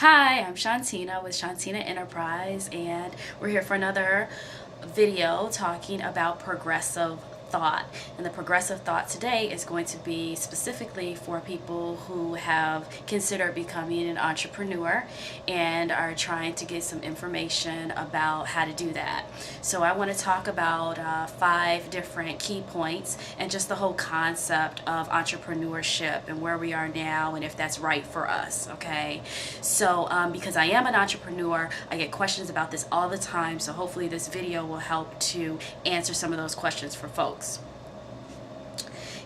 Hi, I'm Shawntina with Shawntina Enterprise, and we're here for another video talking about progressive thought. And the progressive thought today is going to be specifically for people who have considered becoming an entrepreneur and are trying to get some information about how to do that. So I want to talk about 5 different key points and just the whole concept of entrepreneurship and where we are now and if that's right for us. Okay, so because I am an entrepreneur, I get questions about this all the time, so hopefully this video will help to answer some of those questions for folks.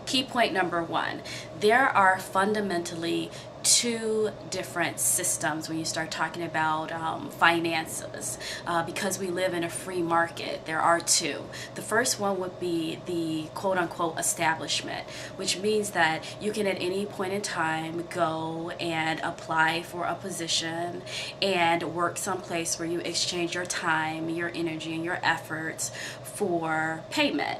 Key point number 1, there are fundamentally 2 different systems when you start talking about finances. Because we live in a free market, there are 2. The first one would be the quote-unquote establishment, which means that you can at any point in time go and apply for a position and work someplace where you exchange your time, your energy, and your efforts for payment.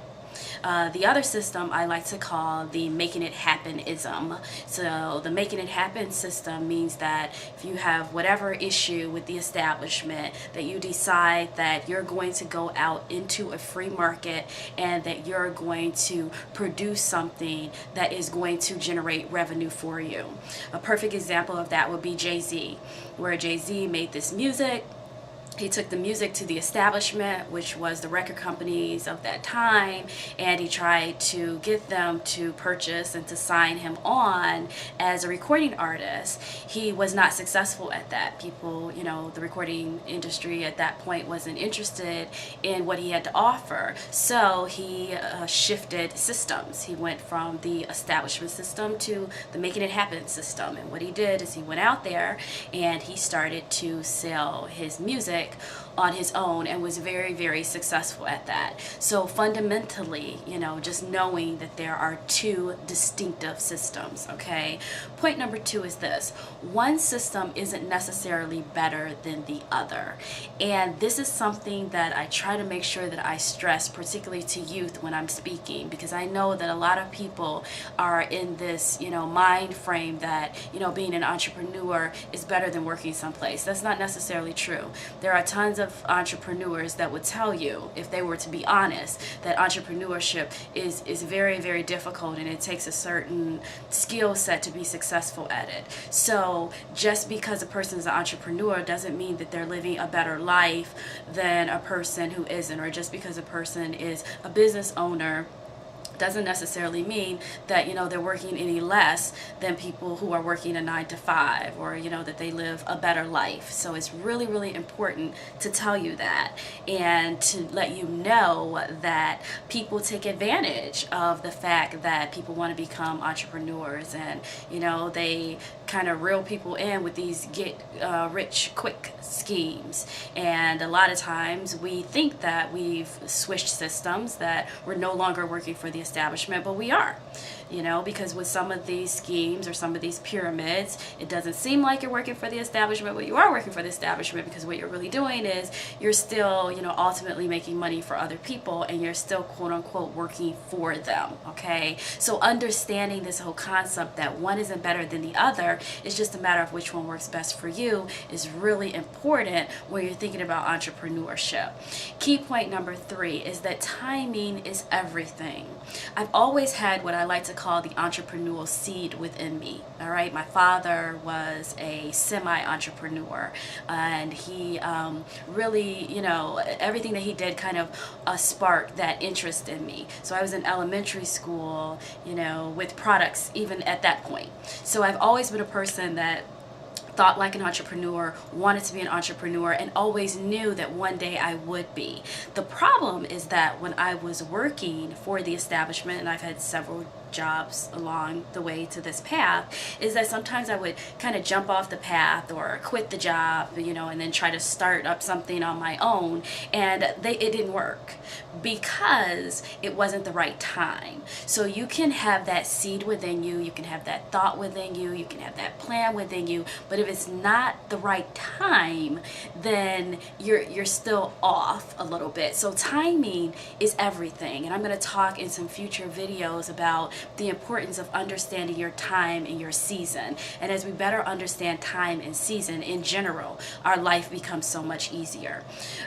The other system I like to call the making it happen-ism. So the making it happen system means that if you have whatever issue with the establishment, that you decide that you're going to go out into a free market and that you're going to produce something that is going to generate revenue for you. A perfect example of that would be Jay-Z, where Jay-Z made this music. He took the music to the establishment, which was the record companies of that time, and he tried to get them to purchase and to sign him on as a recording artist. He was not successful at that. People, the recording industry at that point wasn't interested in what he had to offer. So he shifted systems. He went from the establishment system to the making it happen system. And what he did is he went out there and he started to sell his music on his own and was very, very successful at that. So fundamentally, just knowing that there are 2 distinctive systems, okay? Point number 2 is this: one system isn't necessarily better than the other. And this is something that I try to make sure that I stress, particularly to youth when I'm speaking, because I know that a lot of people are in this, mind frame that, being an entrepreneur is better than working someplace. That's not necessarily true. There are tons of entrepreneurs that would tell you, if they were to be honest, that entrepreneurship is very, very difficult and it takes a certain skill set to be successful at it. So just because a person is an entrepreneur doesn't mean that they're living a better life than a person who isn't, or just because a person is a business owner doesn't necessarily mean that they're working any less than people who are working a 9-to-5, or that they live a better life. So it's really, really important to tell you that and to let you know that people take advantage of the fact that people want to become entrepreneurs, and they kind of reel people in with these get rich quick schemes. And a lot of times we think that we've switched systems, that we're no longer working for the establishment, but we are. Because with some of these schemes or some of these pyramids, it doesn't seem like you're working for the establishment, but you are working for the establishment, because what you're really doing is you're still, ultimately making money for other people, and you're still quote unquote working for them. Okay, so understanding this whole concept that one isn't better than the other, it's just a matter of which one works best for you, is really important when you're thinking about entrepreneurship. Key point number 3 is that timing is everything. I've always had what I like to call the entrepreneurial seed within me. All right, my father was a semi-entrepreneur, and he really, everything that he did kind of sparked that interest in me. So I was in elementary school, with products even at that point. So I've always been a person that thought like an entrepreneur, wanted to be an entrepreneur, and always knew that one day I would be. The problem is that when I was working for the establishment, and I've had several jobs along the way to this path, is that sometimes I would kind of jump off the path or quit the job, and then try to start up something on my own, and it didn't work because it wasn't the right time. So you can have that seed within you, you can have that thought within you, you can have that plan within you, but if it's not the right time, then you're still off a little bit. So timing is everything, and I'm going to talk in some future videos about the importance of understanding your time and your season. And as we better understand time and season in general, our life becomes so much easier.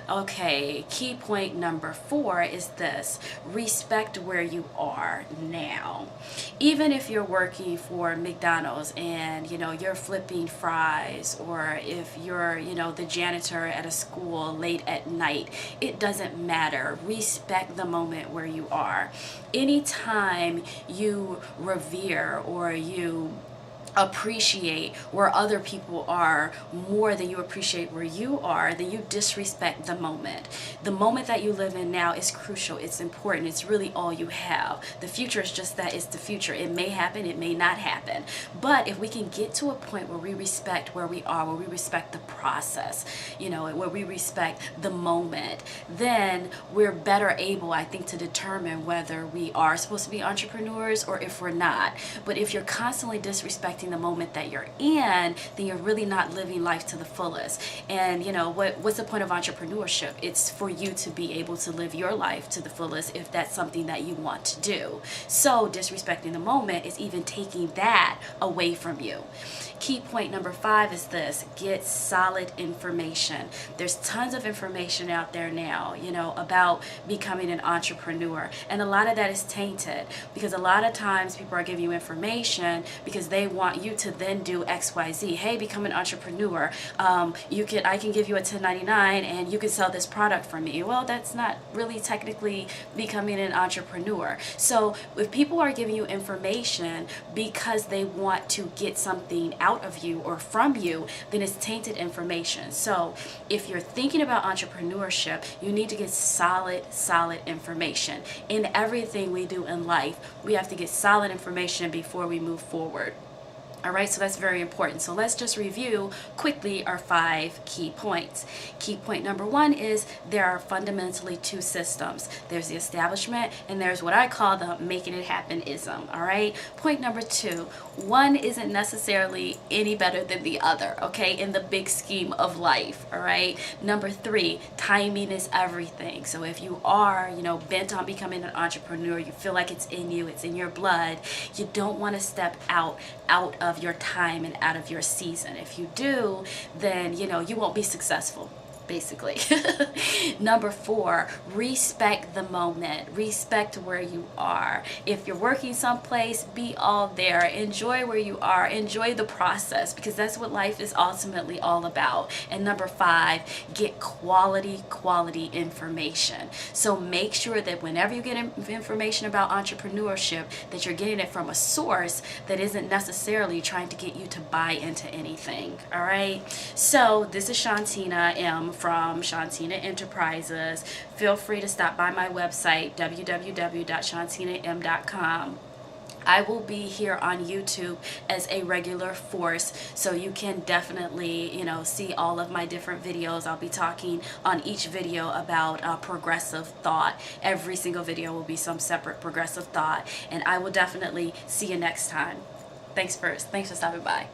Okay, key point number 4 is this: respect where you are now. Even if you're working for McDonald's and you're flipping fries, or if you're the janitor at a school late at night, it doesn't matter. Respect the moment where you are. Anytime you revere or you appreciate where other people are more than you appreciate where you are, then you disrespect the moment. The moment that you live in now is crucial. It's important. It's really all you have. The future is just that. It's the future. It may happen. It may not happen. But if we can get to a point where we respect where we are, where we respect the process, where we respect the moment, then we're better able, I think, to determine whether we are supposed to be entrepreneurs or if we're not. But if you're constantly disrespecting the moment that you're in, then you're really not living life to the fullest. And what's the point of entrepreneurship? It's for you to be able to live your life to the fullest if that's something that you want to do. So disrespecting the moment is even taking that away from you. Key point number 5 is this: get solid information. There's tons of information out there now, about becoming an entrepreneur. And a lot of that is tainted because a lot of times people are giving you information because they want you to then do XYZ. Hey, become an entrepreneur. I can give you a 1099 and you can sell this product for me. Well, that's not really technically becoming an entrepreneur. So if people are giving you information because they want to get something out of you or from you, then it's tainted information. So if you're thinking about entrepreneurship, you need to get solid information. In everything we do in life, we have to get solid information before we move forward. All right, so that's very important. So let's just review quickly our 5 key points. Key point number 1 is there are fundamentally 2 systems. There's the establishment and there's what I call the making it happen-ism. All right. Point number 2, one isn't necessarily any better than the other, okay, in the big scheme of life. All right. Number 3, timing is everything. So if you are, bent on becoming an entrepreneur, you feel like it's in you, it's in your blood, you don't want to step out of your time and out of your season. If you do, then you won't be successful, basically. Number 4, respect the moment. Respect where you are. If you're working someplace, be all there. Enjoy where you are. Enjoy the process, because that's what life is ultimately all about. And number 5, get quality information. So make sure that whenever you get information about entrepreneurship, that you're getting it from a source that isn't necessarily trying to get you to buy into anything. All right. So this is Shawntina M from Shawntina Enterprises. Feel free to stop by my website, www.shawntinam.com. I will be here on YouTube as a regular force, so you can definitely, see all of my different videos. I'll be talking on each video about progressive thought. Every single video will be some separate progressive thought, and I will definitely see you next time. Thanks for stopping by.